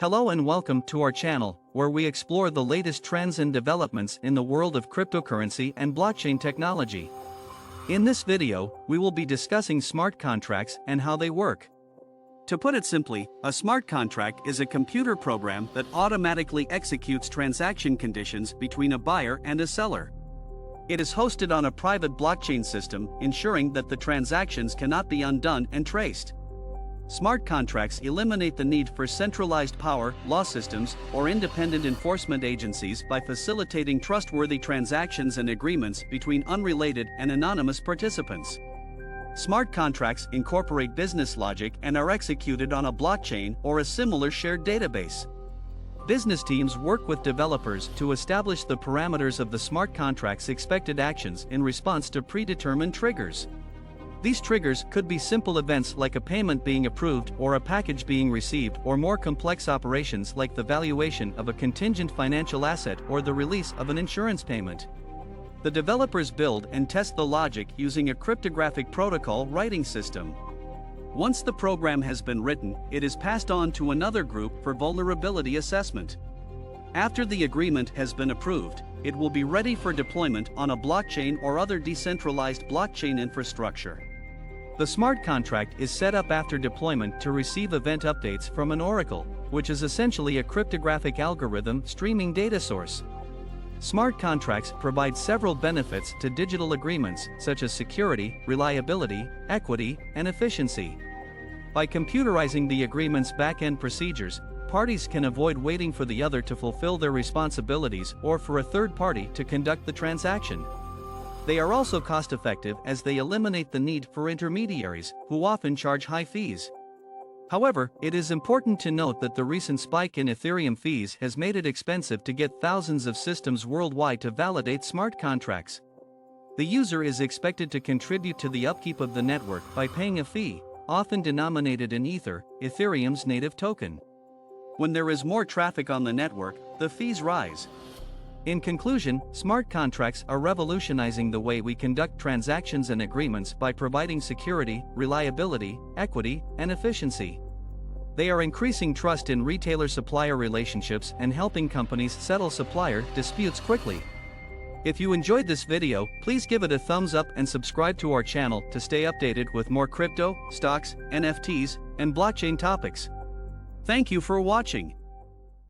Hello and welcome to our channel, where we explore the latest trends and developments in the world of cryptocurrency and blockchain technology. In this video, we will be discussing smart contracts and how they work. To put it simply, a smart contract is a computer program that automatically executes transaction conditions between a buyer and a seller. It is hosted on a private blockchain system, ensuring that the transactions cannot be undone and traced. Smart contracts eliminate the need for centralized power, law systems, or independent enforcement agencies by facilitating trustworthy transactions and agreements between unrelated and anonymous participants. Smart contracts incorporate business logic and are executed on a blockchain or a similar shared database. Business teams work with developers to establish the parameters of the smart contract's expected actions in response to predetermined triggers. These triggers could be simple events like a payment being approved or a package being received, or more complex operations like the valuation of a contingent financial asset or the release of an insurance payment. The developers build and test the logic using a cryptographic protocol writing system. Once the program has been written, it is passed on to another group for vulnerability assessment. After the agreement has been approved, it will be ready for deployment on a blockchain or other decentralized blockchain infrastructure. The smart contract is set up after deployment to receive event updates from an oracle, which is essentially a cryptographic algorithm streaming data source. Smart contracts provide several benefits to digital agreements, such as security, reliability, equity, and efficiency. By computerizing the agreement's back-end procedures, parties can avoid waiting for the other to fulfill their responsibilities or for a third party to conduct the transaction. They are also cost-effective as they eliminate the need for intermediaries, who often charge high fees. However, it is important to note that the recent spike in Ethereum fees has made it expensive to get thousands of systems worldwide to validate smart contracts. The user is expected to contribute to the upkeep of the network by paying a fee, often denominated in Ether, Ethereum's native token. When there is more traffic on the network, the fees rise. In conclusion, smart contracts are revolutionizing the way we conduct transactions and agreements by providing security, reliability, equity, and efficiency. They are increasing trust in retailer-supplier relationships and helping companies settle supplier disputes quickly. If you enjoyed this video, please give it a thumbs up and subscribe to our channel to stay updated with more crypto, stocks, NFTs, and blockchain topics. Thank you for watching.